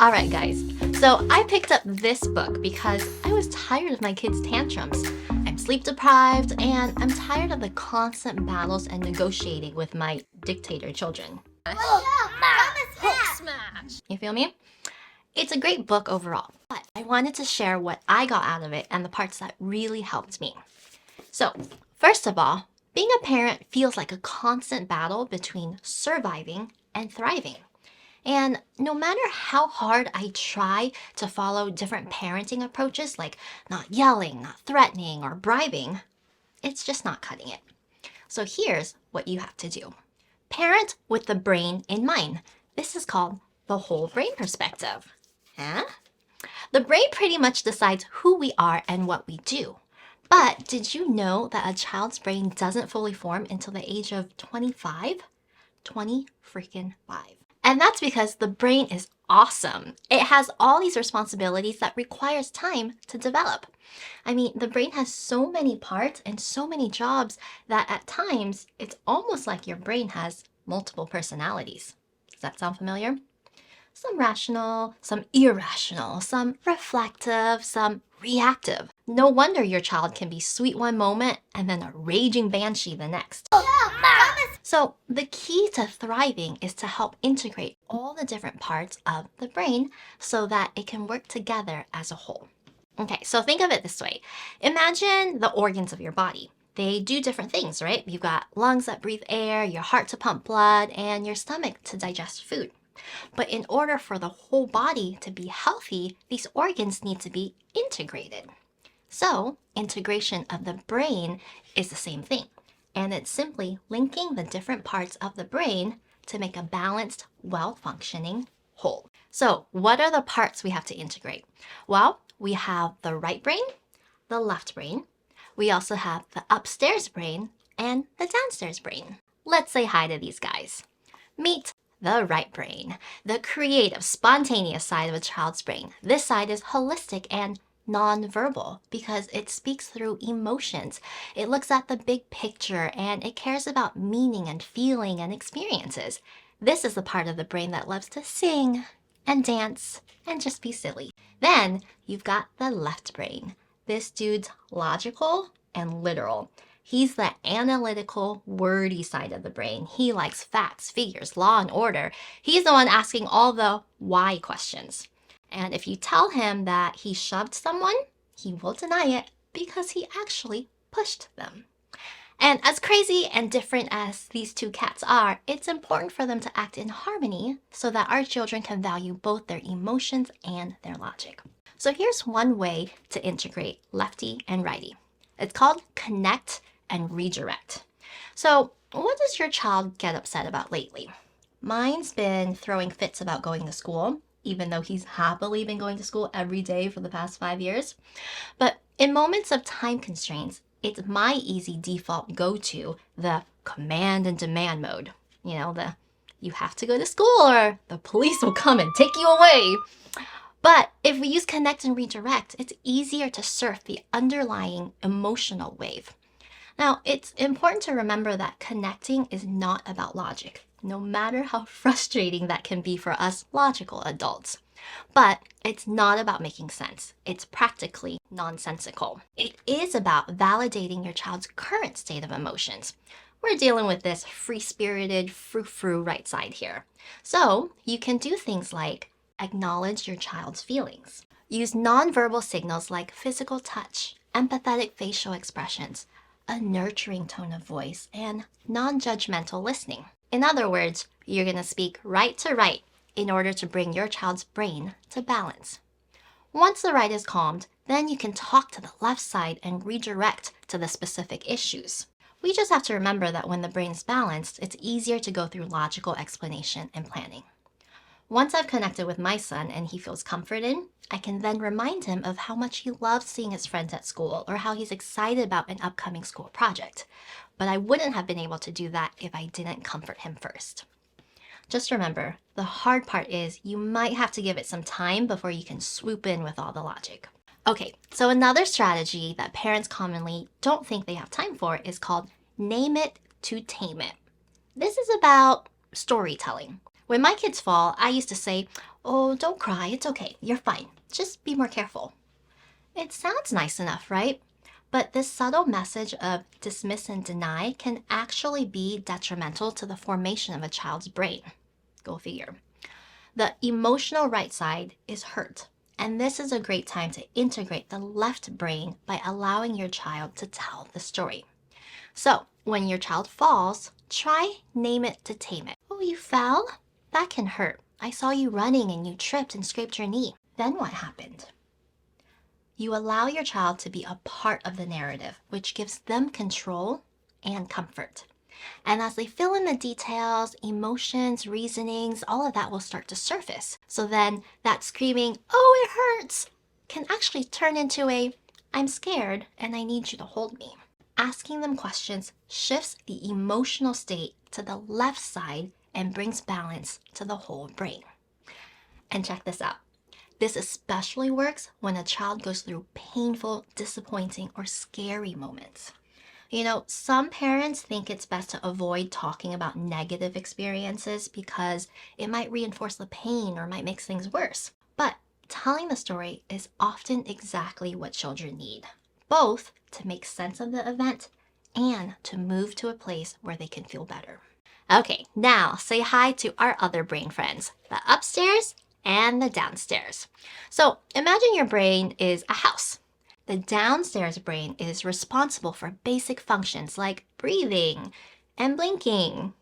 Alright guys, so I picked up this book because I was tired of my kids' tantrums. I'm sleep deprived and I'm tired of the constant battles and negotiating with my dictator children. Smash! You feel me? It's a great book overall, but I wanted to share what I got out of it and the parts that really helped me. So, first of all, being a parent feels like a constant battle between surviving and thriving. And no matter how hard I try to follow different parenting approaches, like not yelling, not threatening, or bribing, it's just not cutting it. So here's what you have to do. Parent with the brain in mind. This is called the whole brain perspective. Huh? The brain pretty much decides who we are and what we do. But did you know that a child's brain doesn't fully form until the age of 25? 20 freaking 5. And that's because the brain is awesome. It has all these responsibilities that requires time to develop. I mean, the brain has so many parts and so many jobs that at times it's almost like your brain has multiple personalities. Does that sound familiar? Some rational, some irrational, some reflective, some reactive. No wonder your child can be sweet one moment and then a raging banshee the next. So the key to thriving is to help integrate all the different parts of the brain so that it can work together as a whole. Okay, so think of it this way. Imagine the organs of your body. They do different things, right? You've got lungs that breathe air, your heart to pump blood, and your stomach to digest food. But in order for the whole body to be healthy, these organs need to be integrated. So integration of the brain is the same thing. And it's simply linking the different parts of the brain to make a balanced, well-functioning whole. So what are the parts we have to integrate? Well, we have the right brain, the left brain. We also have the upstairs brain and the downstairs brain. Let's say hi to these guys. Meet the right brain, the creative, spontaneous side of a child's brain. This side is holistic and non-verbal because it speaks through emotions. It looks at the big picture and it cares about meaning and feeling and experiences. This is the part of the brain that loves to sing and dance and just be silly. Then you've got the left brain. This dude's logical and literal. He's the analytical, wordy side of the brain. He likes facts, figures, law, and order. He's the one asking all the why questions. And if you tell him that he shoved someone, he will deny it because he actually pushed them. And as crazy and different as these two cats are, it's important for them to act in harmony so that our children can value both their emotions and their logic. So here's one way to integrate lefty and righty. It's called connect and redirect. So what does your child get upset about lately? Mine's been throwing fits about going to school, even though he's happily been going to school every day for the past 5 years. But in moments of time constraints, it's my easy default go-to, the command and demand mode. You know, the you have to go to school or the police will come and take you away. But if we use connect and redirect, it's easier to surf the underlying emotional wave. Now, it's important to remember that connecting is not about logic, no matter how frustrating that can be for us logical adults. But it's not about making sense. It's practically nonsensical. It is about validating your child's current state of emotions. We're dealing with this free-spirited, frou-frou right side here. So you can do things like acknowledge your child's feelings. Use nonverbal signals like physical touch, empathetic facial expressions, a nurturing tone of voice, and non-judgmental listening. In other words, you're going to speak right to right in order to bring your child's brain to balance. Once the right is calmed, then you can talk to the left side and redirect to the specific issues. We just have to remember that when the brain's balanced, it's easier to go through logical explanation and planning. Once I've connected with my son and he feels comforted, I can then remind him of how much he loves seeing his friends at school or how he's excited about an upcoming school project. But I wouldn't have been able to do that if I didn't comfort him first. Just remember, the hard part is you might have to give it some time before you can swoop in with all the logic. Okay, so another strategy that parents commonly don't think they have time for is called name it to tame it. This is about storytelling. When my kids fall, I used to say, "Oh, don't cry, it's okay, you're fine. Just be more careful." It sounds nice enough, right? But this subtle message of dismiss and deny can actually be detrimental to the formation of a child's brain. Go figure. The emotional right side is hurt, and this is a great time to integrate the left brain by allowing your child to tell the story. So, when your child falls, try name it to tame it. "Oh, you fell? That can hurt. I saw you running and you tripped and scraped your knee. Then what happened?" You allow your child to be a part of the narrative, which gives them control and comfort. And as they fill in the details, emotions, reasonings, all of that will start to surface. So then that screaming, "Oh, it hurts," can actually turn into a, "I'm scared and I need you to hold me." Asking them questions shifts the emotional state to the left side and brings balance to the whole brain. And check this out. This especially works when a child goes through painful, disappointing, or scary moments. Some parents think it's best to avoid talking about negative experiences because it might reinforce the pain or might make things worse. But telling the story is often exactly what children need, both to make sense of the event and to move to a place where they can feel better. Okay, now say hi to our other brain friends, the upstairs and the downstairs. So imagine your brain is a house. The downstairs brain is responsible for basic functions like breathing and blinking,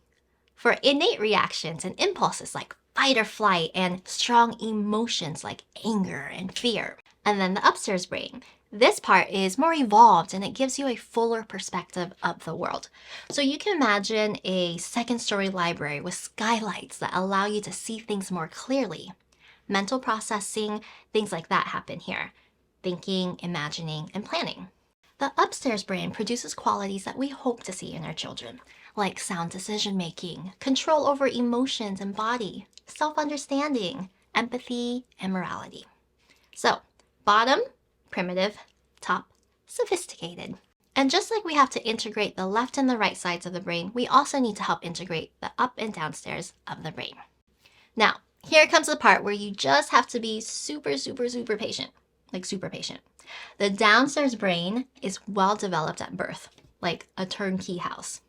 for innate reactions and impulses like fight or flight, and strong emotions like anger and fear. And then the upstairs brain. This part is more evolved and it gives you a fuller perspective of the world. So you can imagine a second-story library with skylights that allow you to see things more clearly. Mental processing, things like that happen here. Thinking, imagining, and planning. The upstairs brain produces qualities that we hope to see in our children, like sound decision-making, control over emotions and body, self-understanding, empathy, and morality. So, bottom, primitive, top, sophisticated. And just like we have to integrate the left and the right sides of the brain, we also need to help integrate the up and downstairs of the brain. Now, here comes the part where you just have to be super patient. Like super patient. The downstairs brain is well developed at birth, like a turnkey house.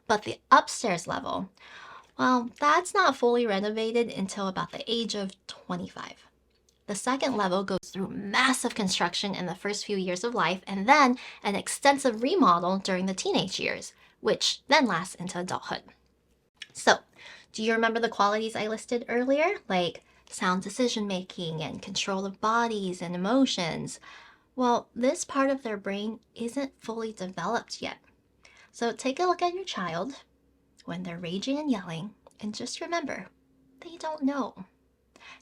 But the upstairs level, well, that's not fully renovated until about the age of 25. The second level goes through massive construction in the first few years of life and then an extensive remodel during the teenage years, which then lasts into adulthood. So, do you remember the qualities I listed earlier, like sound decision-making and control of bodies and emotions? Well, this part of their brain isn't fully developed yet. So take a look at your child when they're raging and yelling, and just remember, they don't know.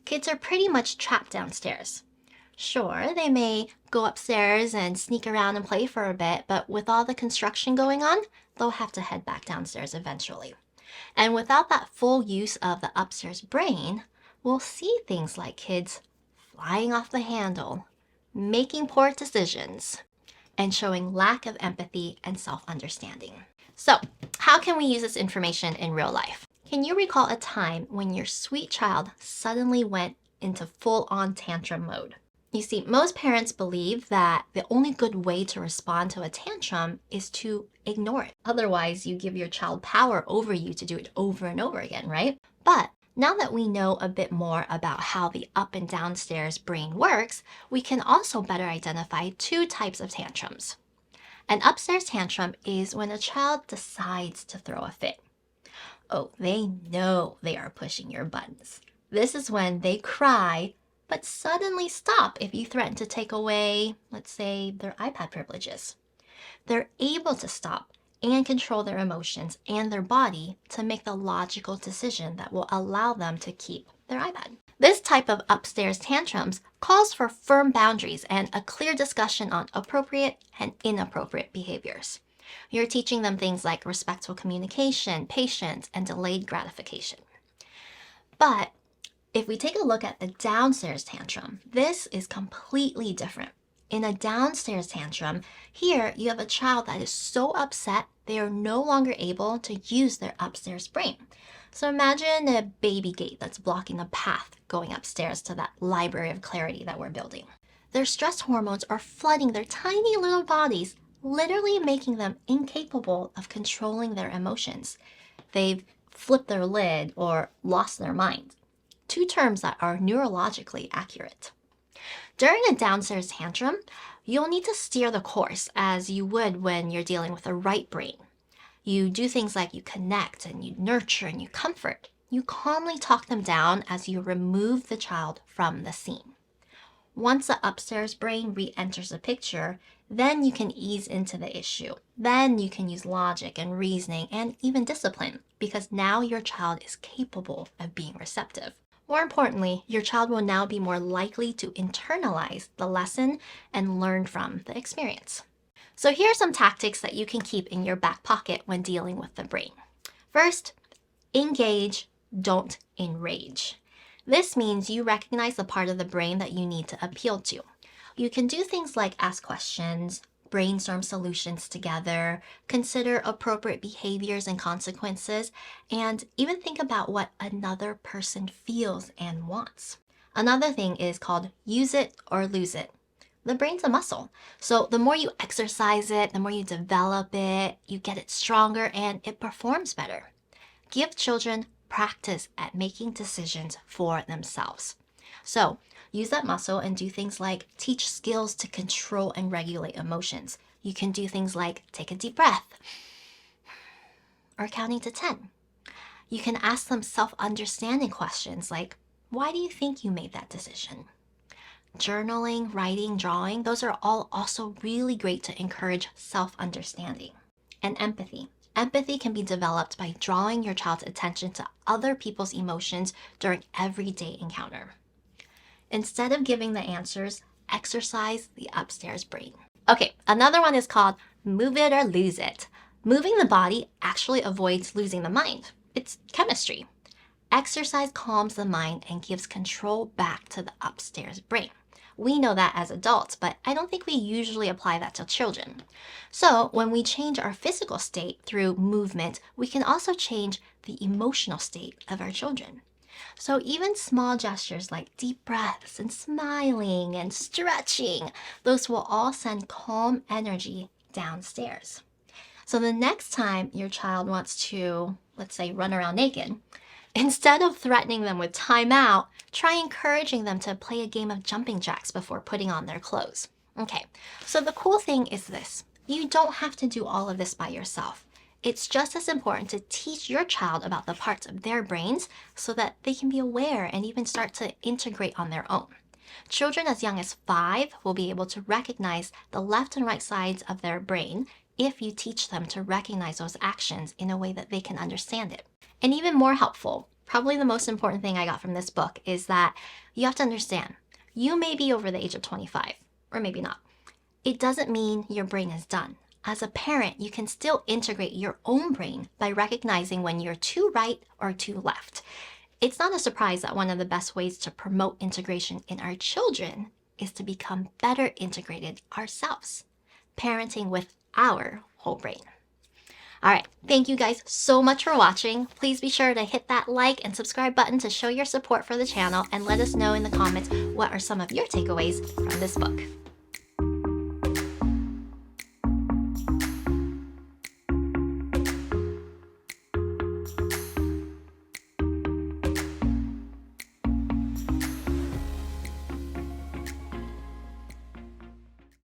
Kids are pretty much trapped downstairs. Sure, they may go upstairs and sneak around and play for a bit, but with all the construction going on, they'll have to head back downstairs eventually. And without that full use of the upstairs brain, we'll see things like kids flying off the handle, making poor decisions, and showing lack of empathy and self-understanding. So, how can we use this information in real life? Can you recall a time when your sweet child suddenly went into full-on tantrum mode? You see, most parents believe that the only good way to respond to a tantrum is to ignore it. Otherwise, you give your child power over you to do it over and over again, right? But now that we know a bit more about how the up and downstairs brain works, we can also better identify two types of tantrums. An upstairs tantrum is when a child decides to throw a fit. Oh, they know they are pushing your buttons. This is when they cry, but suddenly stop if you threaten to take away, let's say, their iPad privileges. They're able to stop and control their emotions and their body to make the logical decision that will allow them to keep their iPad. This type of upstairs tantrums calls for firm boundaries and a clear discussion on appropriate and inappropriate behaviors. You're teaching them things like respectful communication, patience, and delayed gratification. But if we take a look at the downstairs tantrum, this is completely different. In a downstairs tantrum, here you have a child that is so upset they are no longer able to use their upstairs brain. So imagine a baby gate that's blocking the path going upstairs to that library of clarity that we're building. Their stress hormones are flooding their tiny little bodies, literally making them incapable of controlling their emotions. They've flipped their lid or lost their mind. Two terms that are neurologically accurate. During a downstairs tantrum, you'll need to steer the course as you would when you're dealing with a right brain. You do things like you connect and you nurture and you comfort. You calmly talk them down as you remove the child from the scene. Once the upstairs brain re-enters the picture, then you can ease into the issue. Then you can use logic and reasoning and even discipline because now your child is capable of being receptive. More importantly, your child will now be more likely to internalize the lesson and learn from the experience. So here are some tactics that you can keep in your back pocket when dealing with the brain. First, engage, don't enrage. This means you recognize the part of the brain that you need to appeal to. You can do things like ask questions, brainstorm solutions together, consider appropriate behaviors and consequences, and even think about what another person feels and wants. Another thing is called use it or lose it. The brain's a muscle, so the more you exercise it, the more you develop it, you get it stronger and it performs better. Give children practice at making decisions for themselves. So use that muscle and do things like teach skills to control and regulate emotions. You can do things like take a deep breath or counting to 10. You can ask them self-understanding questions like, why do you think you made that decision? Journaling, writing, drawing, those are all also really great to encourage self-understanding. And empathy. Empathy can be developed by drawing your child's attention to other people's emotions during everyday encounter. Instead of giving the answers, exercise the upstairs brain. Okay, another one is called move it or lose it. Moving the body actually avoids losing the mind. It's chemistry. Exercise calms the mind and gives control back to the upstairs brain. We know that as adults, but I don't think we usually apply that to children. So when we change our physical state through movement, we can also change the emotional state of our children. So even small gestures like deep breaths and smiling and stretching, those will all send calm energy downstairs. So the next time your child wants to, let's say, run around naked, instead of threatening them with timeout, try encouraging them to play a game of jumping jacks before putting on their clothes. Okay, so the cool thing is this. You don't have to do all of this by yourself. It's just as important to teach your child about the parts of their brains so that they can be aware and even start to integrate on their own. Children as young as 5 will be able to recognize the left and right sides of their brain if you teach them to recognize those actions in a way that they can understand it. And even more helpful, probably the most important thing I got from this book is that you have to understand, you may be over the age of 25, or maybe not. It doesn't mean your brain is done. As a parent, you can still integrate your own brain by recognizing when you're too right or too left. It's not a surprise that one of the best ways to promote integration in our children is to become better integrated ourselves, parenting with our whole brain. All right, thank you guys so much for watching. Please be sure to hit that like and subscribe button to show your support for the channel and let us know in the comments what are some of your takeaways from this book.